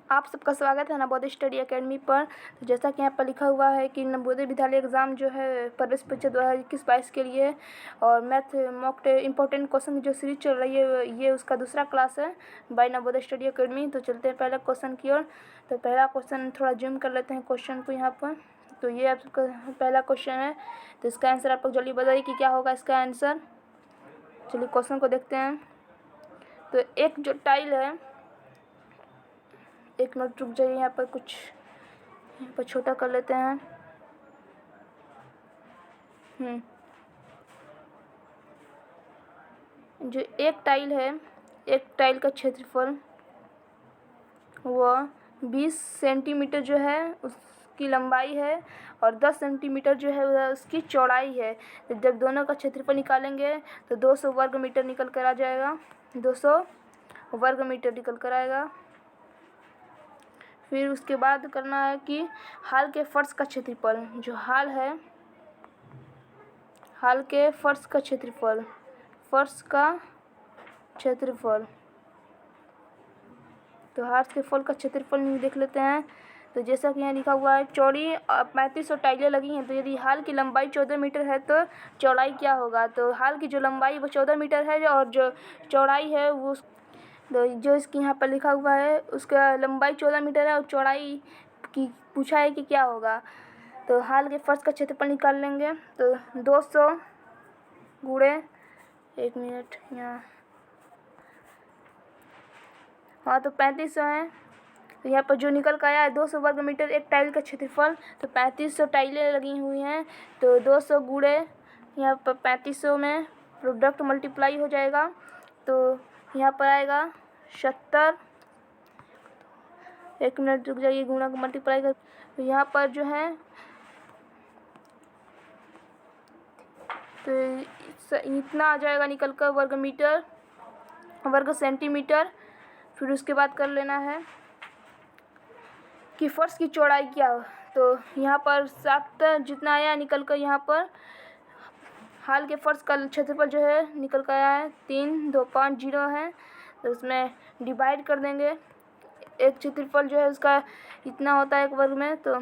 आप सबका स्वागत है नवोदय स्टडी एकेडमी पर। तो जैसा कि यहाँ पर लिखा हुआ है कि नवोदय विद्यालय एग्ज़ाम जो है प्रवेश परीक्षा 2021-22 के लिए और मैथ मॉक इंपॉर्टेंट क्वेश्चन की जो सीरीज चल रही है ये उसका दूसरा क्लास है बाय नवोदय स्टडी एकेडमी। तो चलते हैं पहले क्वेश्चन की ओर। तो पहला क्वेश्चन थोड़ा जूम कर लेते हैं क्वेश्चन को यहाँ पर। तो ये आपका पहला क्वेश्चन है, तो इसका आंसर आप लोग जल्दी बताइए कि क्या होगा इसका आंसर। चलिए क्वेश्चन को देखते हैं। तो एक जो टाइल है, एक मिनट रुक जाइए, यहाँ पर छोटा कर लेते हैं। जो एक टाइल है, एक टाइल का क्षेत्रफल वह 20 सेंटीमीटर जो है उसकी लंबाई है और 10 सेंटीमीटर जो है वह उसकी चौड़ाई है। तो जब दोनों का क्षेत्रफल निकालेंगे तो 200 वर्ग मीटर निकल कर आ जाएगा, 200 वर्ग मीटर निकल कर आएगा। फिर उसके बाद करना है कि हाल के फर्श का क्षेत्रफल, जो हाल है, हाल के फर्श का क्षेत्रफल, फर्श का क्षेत्रफल। तो हाल के फल का क्षेत्रफल देख लेते हैं। तो जैसा कि यहाँ लिखा हुआ है चौड़ी 3500 टाइलें लगी हैं। तो यदि हाल की लंबाई 14 मीटर है तो चौड़ाई क्या होगा। तो हाल की जो लंबाई वो 14 मीटर है और जो चौड़ाई है वो तो जो इसकी यहाँ पर लिखा हुआ है उसका लंबाई 14 मीटर है और चौड़ाई की पूछा है कि क्या होगा। तो हाल के फर्श का क्षेत्रफल निकाल लेंगे। तो 200 गुणे, एक मिनट यहाँ, हाँ, तो 3500 है। तो यहाँ पर जो निकल कर आया है 200 वर्ग मीटर एक टाइल का क्षेत्रफल। तो 3500 टाइलें लगी हुई हैं। तो 200 गुणे यहाँ पर 3500 में प्रोडक्ट मल्टीप्लाई हो जाएगा। तो यहाँ पर आएगा 70, एक मिनट रुक जाइए, गुणा को मल्टीप्लाई कर। तो यहाँ पर जो है तो इतना आ जाएगा निकल कर वर्ग मीटर, वर्ग सेंटीमीटर। फिर उसके बाद कर लेना है कि फर्श की चौड़ाई क्या हो। तो यहाँ पर 7 जितना आया निकल कर, यहाँ पर हाल के फर्श का क्षेत्रफल जो है निकल कर आया है 3250 है। तो उसमें डिवाइड कर देंगे, एक क्षेत्रफल जो है उसका इतना होता है एक वर्ग में। तो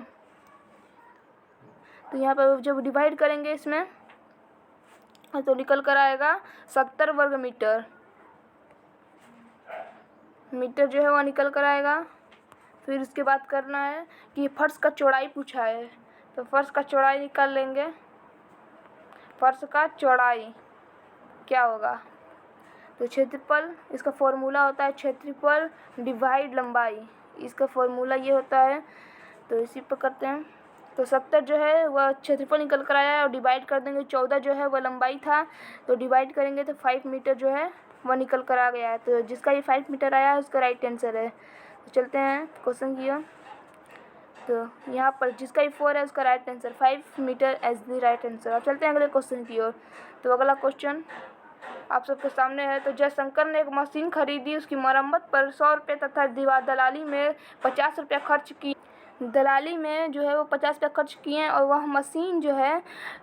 यहाँ पर जब डिवाइड करेंगे इसमें तो निकल कर आएगा 70 वर्ग मीटर, मीटर जो है वह निकल कर आएगा। फिर उसके बाद करना है कि फर्श का चौड़ाई पूछा है। तो फर्श का चौड़ाई निकाल लेंगे। फर्श का चौड़ाई क्या होगा। तो क्षेत्रफल, इसका फॉर्मूला होता है क्षेत्रफल डिवाइड लंबाई, इसका फॉर्मूला ये होता है। तो इसी पर करते हैं। तो 70 जो है वह क्षेत्रफल निकल कर आया है और डिवाइड कर देंगे, 14 जो है वह लंबाई था। तो डिवाइड करेंगे तो 5 मीटर जो है वह निकल कर आ गया है। तो जिसका ये 5 मीटर आया है उसका राइट आंसर है। तो चलते हैं क्वेश्चन की ओर। तो यहाँ पर जिसका ये 4 है उसका right answer 5 metre is the right answer. अब चलते हैं अगले क्वेश्चन की ओर। तो अगला क्वेश्चन आप सबके सामने है। तो जयशंकर ने एक मशीन खरीदी, उसकी मरम्मत पर 100 रुपये तथा दलाली में 50 रुपये खर्च की। दलाली में जो है वो 50 रुपये खर्च किए और वह मशीन जो है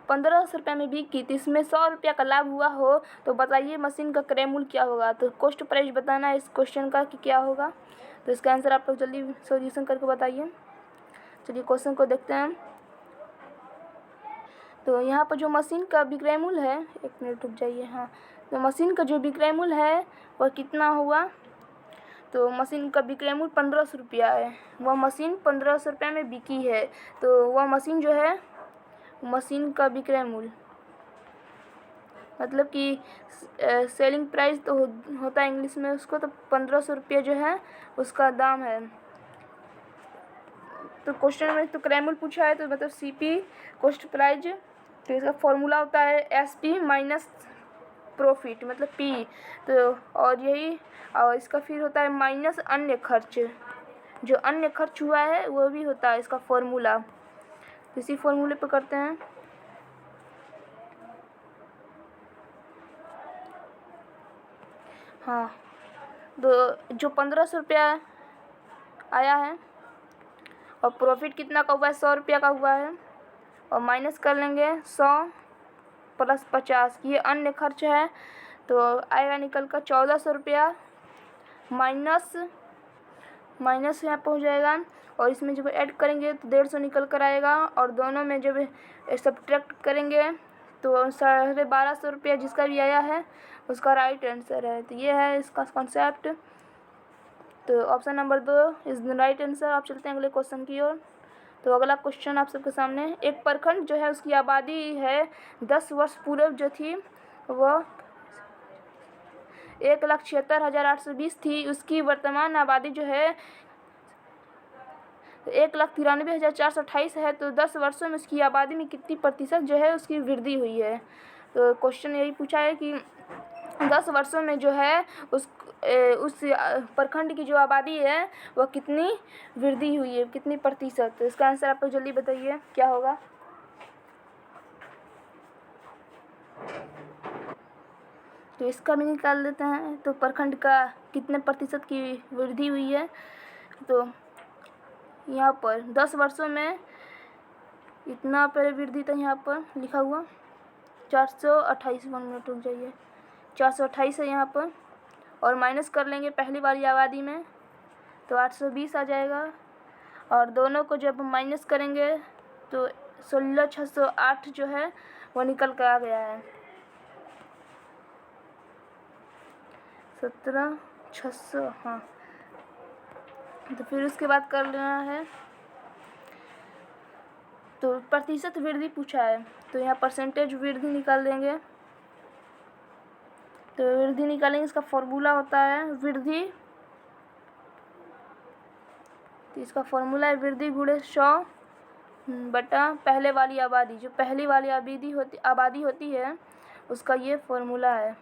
1500 रुपये में बिकी। तो इसमें 100 रुपये का लाभ हुआ हो तो बताइए मशीन का क्रय मूल्य क्या होगा। तो कॉस्ट प्राइस बताना है इस क्वेश्चन का कि क्या होगा। तो इसका आंसर आप लोग जल्दी सॉल्यूशन करके बताइए। चलिए क्वेश्चन को देखते हैं। तो यहाँ पर जो मशीन का विक्रय मूल्य है, एक मिनट रुक जाइए, हाँ, तो मशीन का जो विक्रय मूल्य है वह कितना हुआ। तो मशीन का विक्रय मूल्य 1500 रुपया है। वह मशीन 1500 रुपये में बिकी है। तो वह मशीन जो है, मशीन का विक्रय मूल्य मतलब कि सेलिंग प्राइस तो होता है इंग्लिश में उसको, तो 1500 रुपये जो है उसका दाम है। तो क्वेश्चन में तो क्रय मूल्य पूछा है तो मतलब CP कॉस्ट प्राइस। तो इसका फॉर्मूला होता है SP माइनस प्रॉफिट मतलब P। तो और यही और इसका फिर होता है माइनस अन्य खर्च, जो अन्य खर्च हुआ है वो भी होता है इसका फॉर्मूला। तो इसी फॉर्मूले पे करते हैं। हाँ, तो जो 1500 रुपया आया है और प्रॉफिट कितना का हुआ है, 100 रुपया का हुआ है, और माइनस कर लेंगे 100 प्लस 50, ये अन्य खर्च है। तो आएगा निकल कर 1400 रुपया माइनस यहाँ पर हो जाएगा, और इसमें जब ऐड करेंगे तो 150 निकल कर आएगा, और दोनों में जब सब्ट्रैक्ट करेंगे तो 1250 रुपया जिसका भी आया है उसका राइट आंसर है। तो ये है इसका कॉन्सेप्ट। तो option number 2 is the right answer. आप चलते हैं अगले क्वेश्चन की ओर। तो अगला क्वेश्चन आप सबके सामने, एक प्रखंड जो है उसकी आबादी है 10 वर्ष पूर्व जो थी वह 1,76,820 थी, उसकी वर्तमान आबादी जो है 1,93,428 है। तो 10 वर्षों में उसकी आबादी में कितनी प्रतिशत जो है उसकी वृद्धि हुई है। तो क्वेश्चन यही पूछा है कि 10 वर्षों में जो है उस प्रखंड की जो आबादी है वह कितनी वृद्धि हुई है, कितनी प्रतिशत। तो इसका आंसर आप लोग जल्दी बताइए क्या होगा। तो इसका भी निकाल देते हैं। तो प्रखंड का कितने प्रतिशत की वृद्धि हुई है, तो यहाँ पर 10 वर्षों में इतना पहले वृद्धि था, यहाँ पर लिखा हुआ 428, 1 मिनट रुक जाइए, 428 है यहाँ पर, और माइनस कर लेंगे पहली वाली आबादी में तो 820 आ जाएगा, और दोनों को जब माइनस करेंगे तो 16,608 जो है वो निकल कर आ गया है, 17,600। हाँ, तो फिर उसके बाद कर लेना है। तो प्रतिशत वृद्धि पूछा है तो यहाँ परसेंटेज वृद्धि निकाल देंगे। तो वृद्धि निकालेंगे, इसका फॉर्मूला होता है वृद्धि, तो इसका फॉर्मूला है वृद्धि गुणे 100 बटा पहले वाली आबादी। जो पहली वाली आबादी होती है उसका ये फॉर्मूला है,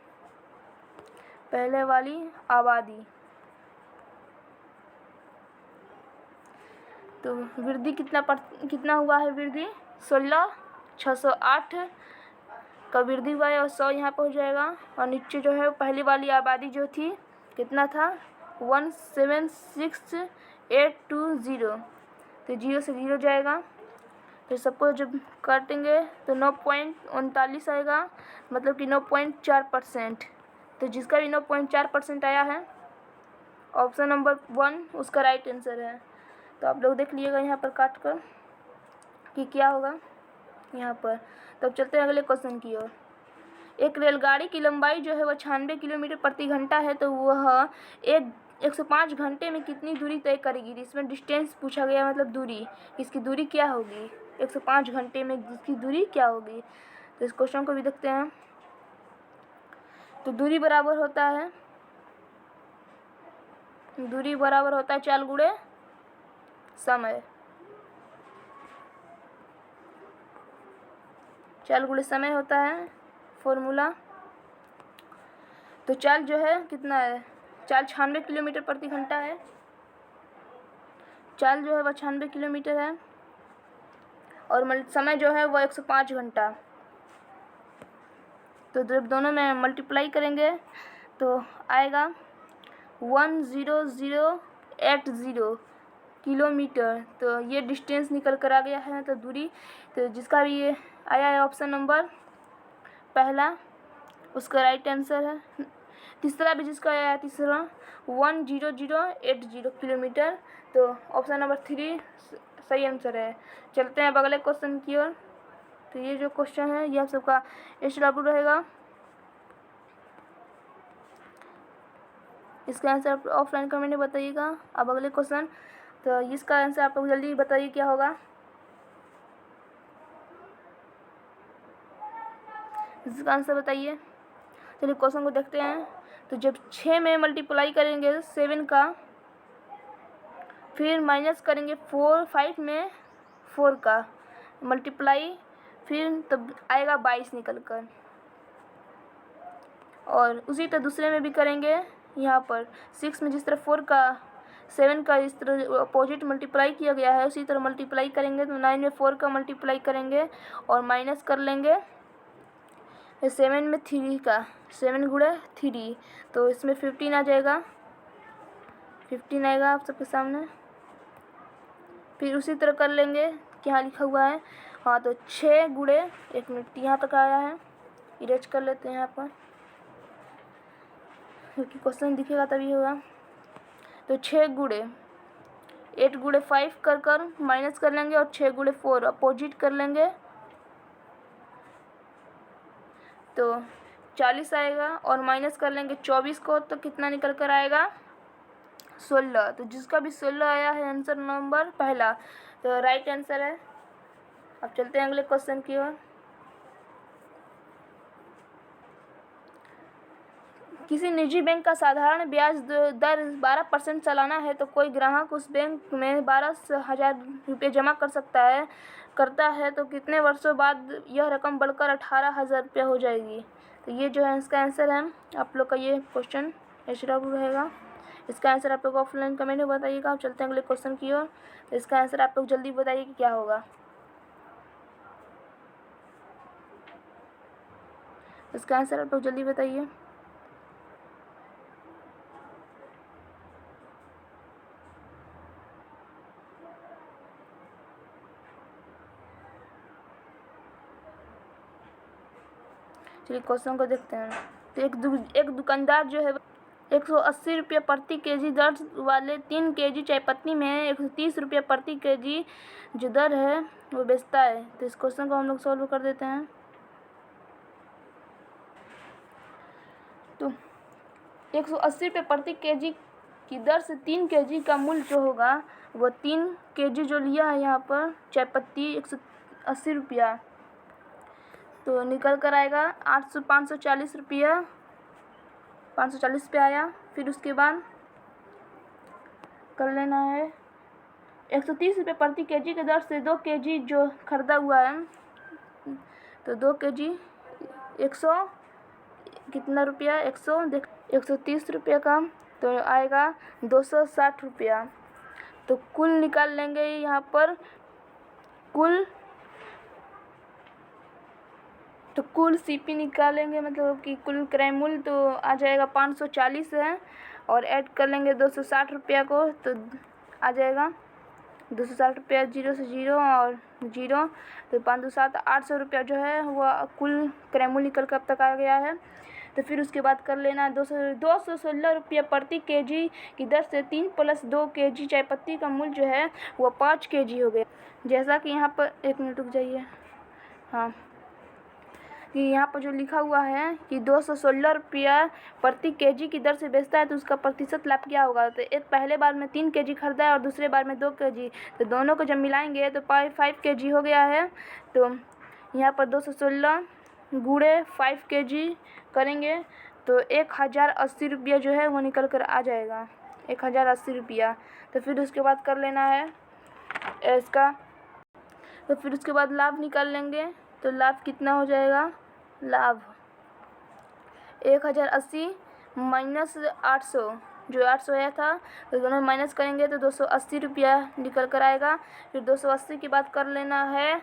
पहले वाली आबादी। तो वृद्धि कितना हुआ है, वृद्धि 16,608 का वृद्धि हुआ है, और 100 यहाँ पर हो जाएगा, और नीचे जो है पहली वाली आबादी जो थी कितना था 1,76,820, तो 0 से 0 जाएगा। तो सबको जब काटेंगे तो 9.39 आएगा, मतलब कि 9.4%। तो जिसका भी 9.4% आया है ऑप्शन नंबर 1 उसका राइट आंसर है। तो आप लोग देख लीजिएगा यहाँ पर काट कर कि क्या होगा यहाँ पर। तो अब चलते हैं अगले क्वेश्चन की ओर। एक रेलगाड़ी की लंबाई जो है वह 96 किलोमीटर प्रति घंटा है, तो वह 105 घंटे में कितनी दूरी तय करेगी। इसमें डिस्टेंस पूछा गया, मतलब दूरी, इसकी दूरी क्या होगी 105 घंटे में, जिसकी दूरी क्या होगी। तो इस क्वेश्चन को भी देखते हैं। तो दूरी बराबर होता है चाल गुणे समय, चाल गुणे समय होता है फॉर्मूला। तो चाल जो है कितना है, चाल 96 किलोमीटर प्रति घंटा है, चाल जो है वह 96 किलोमीटर है, और समय जो है वह 105 घंटा। तो जब दोनों में मल्टीप्लाई करेंगे तो आएगा 10080 किलोमीटर। तो ये डिस्टेंस निकल कर आ गया है, तो दूरी। तो जिसका भी ये आया है ऑप्शन नंबर पहला उसका राइट आंसर है। तीसरा भी जिसका आया है, तीसरा 10080 किलोमीटर, तो ऑप्शन नंबर 3 सही आंसर है। चलते हैं अब अगले क्वेश्चन की ओर। तो ये जो क्वेश्चन है ये आप सबका SW रहेगा, इसका आंसर आप ऑफलाइन कमेंट में बताइएगा। अब अगले क्वेश्चन, तो इसका आंसर आप लोग जल्दी बताइए क्या होगा। इसका आंसर बताइए। चलिए क्वेश्चन को देखते हैं। तो जब 6 में मल्टीप्लाई करेंगे 7 का, फिर माइनस करेंगे 5 में 4 का मल्टीप्लाई, फिर तब आएगा 22 निकल कर। और उसी तरह दूसरे में भी करेंगे, यहाँ पर 6 में जिस तरह 4 का 7 का इस तरह अपोजिट मल्टीप्लाई किया गया है उसी तरह मल्टीप्लाई करेंगे। तो 9 में 4 का मल्टीप्लाई करेंगे और माइनस कर लेंगे 7 में 3 का, 7 गुणे 3, तो इसमें 15 आ जाएगा, 15 आएगा आप सबके सामने। फिर उसी तरह कर लेंगे, क्या लिखा हुआ है, हाँ, तो 6 गुणे 1 मिनट यहाँ तक आया है, इरेज कर लेते हैं यहाँ पर क्योंकि क्वेश्चन दिखेगा तभी होगा। तो 6 गुणे 8 गुणे 5 कर माइनस कर लेंगे और 6 गुणे 4 अपोजिट कर लेंगे तो 40 आएगा और माइनस कर लेंगे 24 को तो कितना निकल कर आएगा 16। तो जिसका भी 16 आया है आंसर नंबर पहला तो राइट आंसर है। अब चलते हैं अगले क्वेश्चन की ओर। किसी निजी बैंक का साधारण ब्याज दर 12% सालाना है तो कोई ग्राहक उस बैंक में 12,000 रुपये जमा करता है तो कितने वर्षों बाद यह रकम बढ़कर 18,000 रुपये हो जाएगी। तो ये जो है इसका आंसर है। आप लोग का ये क्वेश्चन एचडब्ल्यू रहेगा। इसका आंसर आप लोग ऑफलाइन कमेंट में बताइएगा। अब चलते हैं अगले क्वेश्चन की ओर। तो इसका आंसर आप लोग जल्दी बताइए कि क्या होगा। इसका आंसर आप लोग जल्दी बताइए। चलिए क्वेश्चन को देखते हैं। तो एक दुकानदार जो है 180 रुपये प्रति केजी दर वाले 3 केजी चायपत्ती में 130 रुपये प्रति केजी जो दर है वो बेचता है। तो इस क्वेश्चन को हम लोग सॉल्व कर देते हैं। तो 180 रुपये प्रति केजी की दर से 3 केजी का मूल्य जो होगा वो 3 केजी जो लिया है यहाँ पर चायपत्ती 180 रुपया तो निकल कर आएगा 540 रुपया 540 पे आया। फिर उसके बाद कर लेना है 130 रुपये प्रति केजी के दर से 2 केजी जो खरीदा हुआ है तो 2 केजी 100 कितना रुपया 130 रुपये का तो आएगा 260 रुपया। तो कुल निकाल लेंगे यहाँ पर कुल सीपी निकालेंगे मतलब कि कुल क्रय मूल्य तो आ जाएगा 540 है और ऐड कर लेंगे 260 रुपया को तो आ जाएगा 260 रुपया 0 से 0 और 0 तो 5 2 7 800 रुपया जो है वह कुल क्रय मूल्य निकल कर अब तक आ गया है। तो फिर उसके बाद कर लेना 216 रुपये प्रति केजी की दर से 3 + 2 केजी चायपत्ती का मूल्य जो है वह 5 केजी हो गया। जैसा कि यहाँ पर 1 मिनट रुक जाइए। हाँ कि यहाँ पर जो लिखा हुआ है कि 216 रुपया प्रति केजी की दर से बेचता है तो उसका प्रतिशत लाभ क्या होगा। तो एक पहले बार में 3 केजी खरीदा है और दूसरे बार में 2 केजी तो दोनों को जब मिलाएंगे तो 5 केजी हो गया है। तो यहाँ पर 216 गुणे 5 केजी करेंगे तो 1080 रुपया जो है वो निकल कर आ जाएगा 1080 रुपया। तो फिर उसके बाद कर लेना है इसका तो फिर उसके बाद लाभ निकाल लेंगे तो लाभ कितना हो जाएगा लाभ 1080 माइनस 800 जो 800 आया था तो दोनों माइनस करेंगे तो 280 रुपया निकल कर आएगा। फिर 280 की बात कर लेना है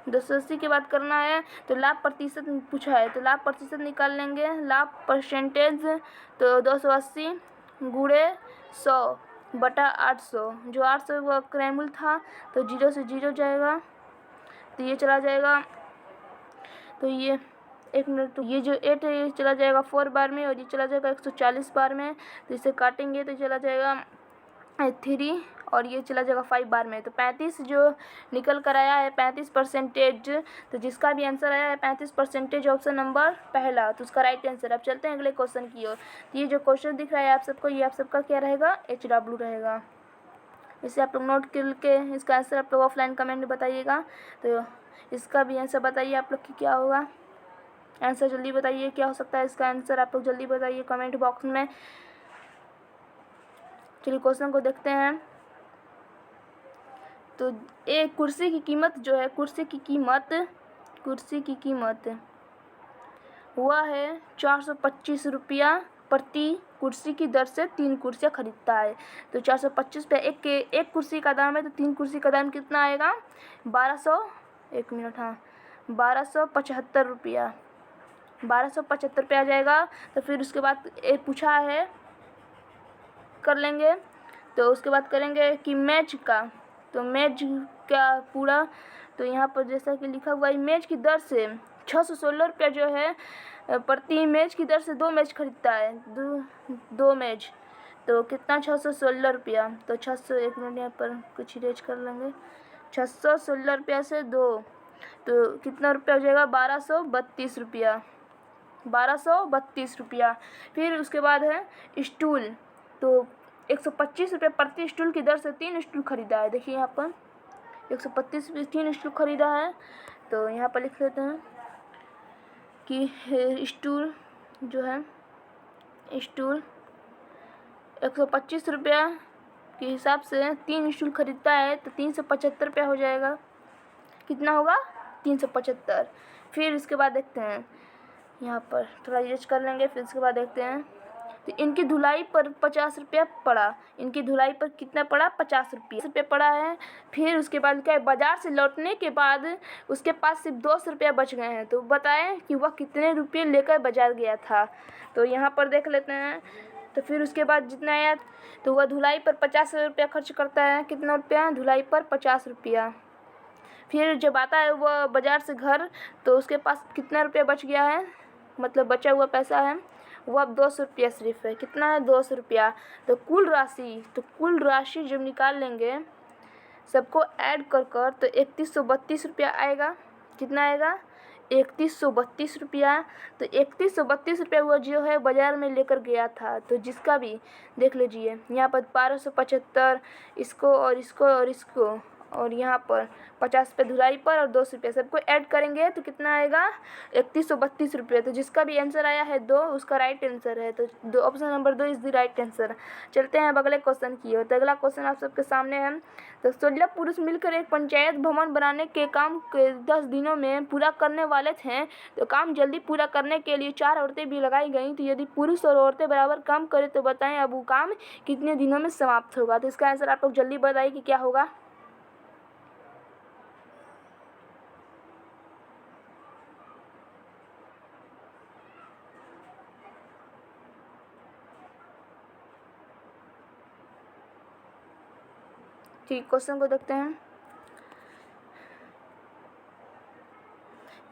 280 की बात करना है तो लाभ प्रतिशत पूछा है तो लाभ प्रतिशत निकाल लेंगे लाभ परसेंटेज तो 280 गुणे 100 बटा 800 जो 800 का क्रय मूल्य था तो 0 से 0 जाएगा तो ये चला जाएगा तो ये 1 मिनट तो ये जो 8 है ये चला जाएगा 4 बार में और ये चला जाएगा 140 बार में तो इसे काटेंगे तो चला जाएगा 3 और ये चला जाएगा 5 बार में। तो 35 जो निकल कर आया है 35% तो जिसका भी आंसर आया है 35% ऑप्शन नंबर पहला तो उसका राइट आंसर। अब चलते हैं अगले क्वेश्चन की ओर। तो ये जो क्वेश्चन दिख रहा है आप सबको ये आप सबका क्या रहेगा HW रहेगा। इसे आप लोग नोट करके इसका आंसर आप लोग ऑफलाइन कमेंट में बताइएगा। तो इसका भी आंसर बताइए आप लोग की क्या होगा। आंसर जल्दी बताइए क्या हो सकता है इसका आंसर आप लोग जल्दी बताइए कमेंट बॉक्स में। चलिए क्वेश्चन को देखते हैं। तो एक कुर्सी की कीमत जो है कुर्सी की कीमत वह है 425 रुपया प्रति कुर्सी की दर से 3 कुर्सियाँ खरीदता है। तो 425 पे एक कुर्सी का दाम है तो 3 कुर्सी का दाम कितना आएगा 1275 रुपया 1275 पे आ जाएगा। तो फिर उसके बाद एक पूछा है कर लेंगे तो उसके बाद करेंगे कि मेज का तो मेज का पूरा तो यहाँ पर जैसा कि लिखा हुआ है मेज की दर से 616 रुपया जो है प्रति मेज की दर से 2 मेज खरीदता है 2 मेज तो कितना 616 रुपया। तो 600, एक मिनट यहाँ पर कुछ इरेज कर लेंगे। 616 रुपया से 2 तो कितना रुपया हो जाएगा? 1232 रुपया, 1232 रुपया। फिर उसके बाद है स्टूल, तो 125 रुपये प्रति स्टूल की दर से 3 स्टूल खरीदा है। देखिए यहाँ पर 125 रुपये 3 स्टूल खरीदा है। तो यहाँ पर लिख लेते हैं कि स्टूल जो है, स्टूल 125 रुपया के हिसाब से 3 स्टूल खरीदता है तो 375 रुपया हो जाएगा। कितना होगा? 375। फिर इसके बाद देखते हैं यहाँ पर थोड़ा यूज कर लेंगे। फिर इसके बाद देखते हैं तो इनकी धुलाई पर 50 रुपया पड़ा। इनकी धुलाई पर कितना पड़ा? 50 रुपया पड़ा है। फिर उसके बाद क्या है, बाज़ार से लौटने के बाद उसके पास सिर्फ 200 रुपया बच गए हैं। तो बताएं कि वह कितने रुपये लेकर बाज़ार गया था। तो यहाँ पर देख लेते हैं। तो फिर उसके बाद जितना आया तो वह धुलाई पर 50 रुपया खर्च करता है। कितना रुपया? धुलाई पर 50 रुपया। फिर जब आता है वह बाज़ार से घर तो उसके पास कितना रुपया बच गया है, मतलब बचा हुआ पैसा है वो अब 200 रुपया सिर्फ है। कितना है? 200 रुपया। तो कुल राशि जब निकाल लेंगे सबको ऐड कर तो 3132 रुपया आएगा। कितना आएगा? 3132 रुपया। तो 3132 रुपया हुआ जो है बाज़ार में लेकर गया था। तो जिसका भी देख लीजिए यहाँ पर 1275, इसको और इसको और इसको, और यहाँ पर 50 रुपये धुलाई पर और 200 रुपये सबको ऐड करेंगे तो कितना आएगा? 3132 रुपये। तो जिसका भी आंसर आया है 2 उसका राइट आंसर है। तो option number 2 is the right answer. चलते हैं अब अगले क्वेश्चन की ओर। तो अगला क्वेश्चन आप सबके सामने है। तो 16 पुरुष मिलकर एक पंचायत भवन बनाने के काम के 10 दिनों में पूरा करने वाले थे। तो काम जल्दी पूरा करने के लिए 4 औरतें भी लगाई गई। तो यदि पुरुष और औरतें बराबर काम करें तो बताएं अब वो काम कितने दिनों में समाप्त होगा। तो इसका आंसर आप लोग जल्दी बताइए कि क्या होगा। ठीक, क्वेश्चन को देखते हैं।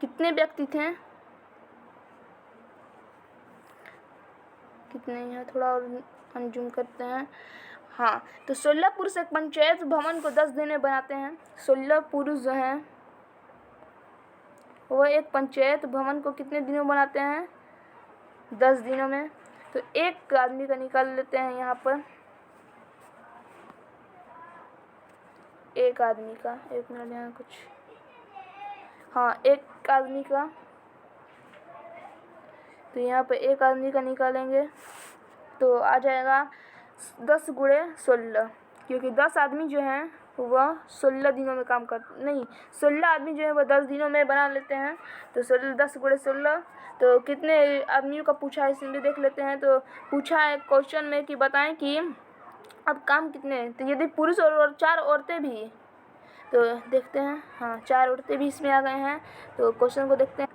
कितने व्यक्ति थे? कितने हैं? थोड़ा और अनजूम करते हैं। हाँ, तो 16 पुरुष एक पंचायत भवन को 10 दिन में बनाते हैं। 16 पुरुष जो हैं वो एक पंचायत भवन को कितने दिनों में बनाते हैं? 10 दिनों में। तो एक आदमी का निकाल लेते हैं यहाँ पर, एक आदमी का, एक मिनट यहाँ कुछ, हाँ एक आदमी का। तो यहाँ पर एक आदमी का निकालेंगे तो आ जाएगा 10 गुणे 16, क्योंकि 10 आदमी जो हैं वह 16 दिनों में काम करते नहीं, 16 आदमी जो है वह 10 दिनों में बना लेते हैं। तो 16 10 गुणे 16, तो कितने आदमियों का पूछा है इसमें भी देख लेते हैं। तो पूछा है क्वेश्चन में कि बताएं कि अब काम कितने, तो यदि पुरुष और 4 औरतें भी, तो देखते हैं। हाँ, 4 औरतें भी इसमें आ गए हैं। तो क्वेश्चन को देखते हैं।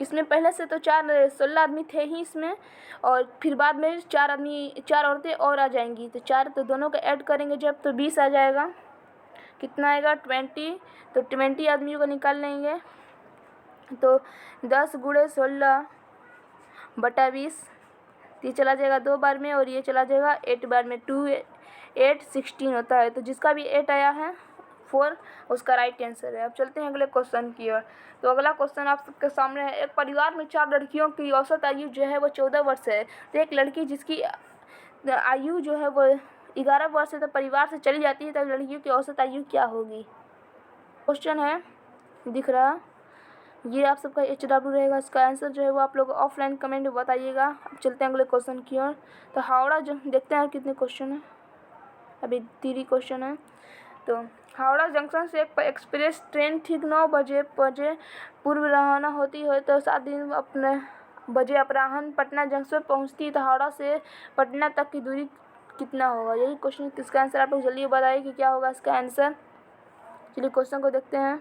इसमें पहले से तो 16 आदमी थे ही इसमें, और फिर बाद में 4 औरतें और आ जाएंगी। तो 4 तो दोनों का ऐड करेंगे जब तो 20 आ जाएगा। कितना आएगा? 20। तो 20 आदमियों को निकाल लेंगे। तो 10 गुणे 16 बटा 20, ये चला जाएगा 2 बार में और ये चला जाएगा 8 बार में। 2 8 16 होता है। तो जिसका भी 8 आया है 4 उसका राइट आंसर है। अब चलते हैं अगले क्वेश्चन की ओर। तो अगला क्वेश्चन आप सबके सामने है। एक परिवार में 4 लड़कियों की औसत आयु जो है वो 14 वर्ष है। तो एक लड़की जिसकी आयु जो है वो 11 वर्ष है तो परिवार से चली जाती है, तो लड़कियों की औसत आयु क्या होगी? क्वेश्चन है दिख रहा, ये आप सबका HW रहेगा। इसका आंसर जो है वो आप लोग ऑफलाइन कमेंट में बताइएगा। अब चलते हैं अगले क्वेश्चन की ओर। तो हावड़ा जो देखते हैं कितने क्वेश्चन है, अभी 3 क्वेश्चन है। तो हावड़ा जंक्शन से एक एक्सप्रेस ट्रेन ठीक 9 बजे पूर्व रवाना होती है तो 7 दिन अपने बजे अपराह्न पटना जंक्शन पहुंचती है। तो हावड़ा से पटना तक की दूरी कितना होगा? यही क्वेश्चन, इसका आंसर आप लोग जल्दी बताइए कि क्या होगा इसका आंसर। चलिए क्वेश्चन को देखते हैं।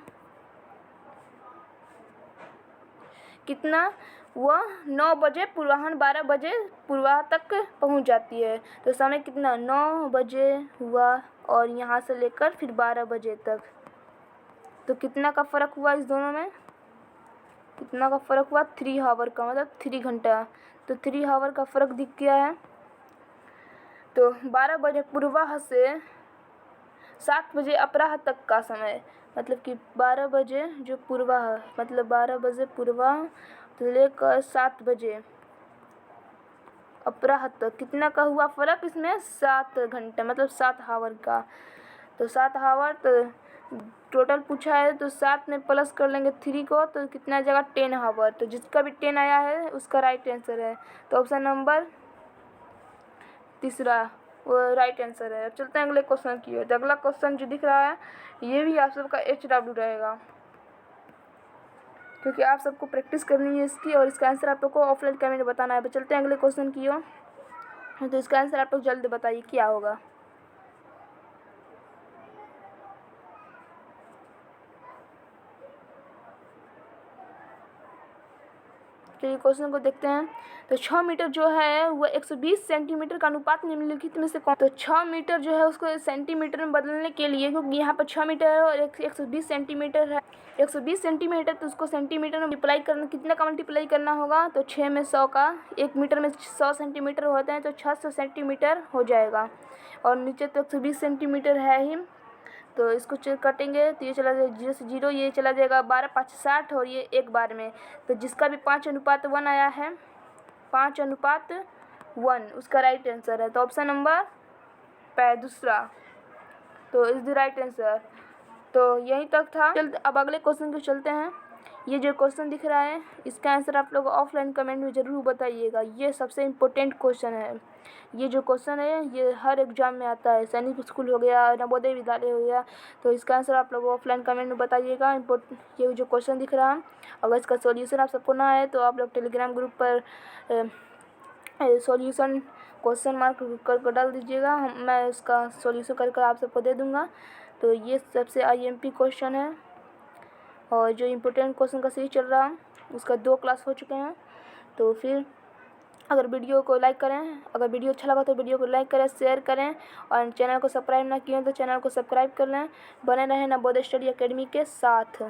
कितना? वह 9 बजे पूर्वाह्न 12 बजे पूर्वाह तक पहुंच जाती है। तो समय कितना? 9 बजे हुआ और यहाँ से लेकर फिर 12 बजे तक। तो कितना का फ़र्क हुआ इस दोनों में? कितना का फ़र्क हुआ? 3 आवर का, मतलब 3 घंटा। तो 3 आवर का फ़र्क दिख गया है। तो 12 बजे पूर्वाह से 7 बजे अपराह तक का समय, मतलब कि 12 बजे जो पूर्वाह, मतलब 12 बजे पूर्वाह तो लेकर 7 बजे अपराह तक कितना का हुआ फ़र्क इसमें? 7 घंटे, मतलब 7 हावर का। तो 7 हावर तो टोटल पूछा है, तो 7 में प्लस कर लेंगे 3 को, तो कितना जगह 10 हावर। तो जिसका भी 10 आया है उसका राइट आंसर है। तो ऑप्शन नंबर तीसरा वो राइट आंसर है। अब चलते हैं अगले क्वेश्चन की ओर। अगला क्वेश्चन जो दिख रहा है ये भी आप सबका HW रहेगा, क्योंकि आप सबको प्रैक्टिस करनी है इसकी, और इसका आंसर आप लोग को ऑफलाइन कमेंट बताना है। तो चलते हैं अगले क्वेश्चन की ओर। तो इसका आंसर आप लोग जल्द बताइए क्या होगा। चलिए क्वेश्चन को देखते हैं। तो 6 मीटर जो है वो 120 सेंटीमीटर का अनुपात निम्नलिखित में से कौन? तो 6 मीटर जो है उसको सेंटीमीटर में बदलने के लिए, क्योंकि यहाँ पर 6 मीटर है और 120 सेंटीमीटर है, 120 सेंटीमीटर, तो उसको सेंटीमीटर में मल्टीप्लाई करना, कितना का मल्टीप्लाई करना होगा? तो 6 में 100 का, 1 मीटर में 100 सेंटीमीटर होते हैं, तो 600 सेंटीमीटर हो जाएगा। और नीचे तो 120 सेंटीमीटर है ही, तो इसको कटेंगे तो ये चला जाएगा 0 से 0, ये चला जाएगा 12 5 60, और ये एक बार में। तो जिसका भी 5:1 आया है, 5:1 उसका राइट आंसर है। तो ऑप्शन नंबर दूसरा तो इज द राइट आंसर। तो यहीं तक था। अब अगले क्वेश्चन को चलते हैं। ये जो क्वेश्चन दिख रहा है इसका आंसर आप लोग ऑफलाइन कमेंट में ज़रूर बताइएगा। ये सबसे इम्पोर्टेंट क्वेश्चन है। ये जो क्वेश्चन है ये हर एग्जाम में आता है, सैनिक स्कूल हो गया, नवोदय विद्यालय हो गया। तो इसका आंसर आप लोग ऑफलाइन कमेंट में बताइएगा। ये जो क्वेश्चन दिख रहा है, अगर इसका सॉल्यूशन आप सबको ना आए तो आप लोग टेलीग्राम ग्रुप पर सॉल्यूशन क्वेश्चन मार्क कर डाल दीजिएगा, मैं उसका सॉल्यूशन कर आप सबको दे दूँगा। तो ये सबसे IMP क्वेश्चन है, और जो इम्पोर्टेंट क्वेश्चन का सही चल रहा है उसका 2 क्लास हो चुके हैं। तो फिर अगर वीडियो को लाइक करें, अगर वीडियो अच्छा लगा तो वीडियो को लाइक करें, शेयर करें, और चैनल को सब्सक्राइब ना किए तो चैनल को सब्सक्राइब कर लें। बने रहें नवोदय स्टडी एकेडमी के साथ।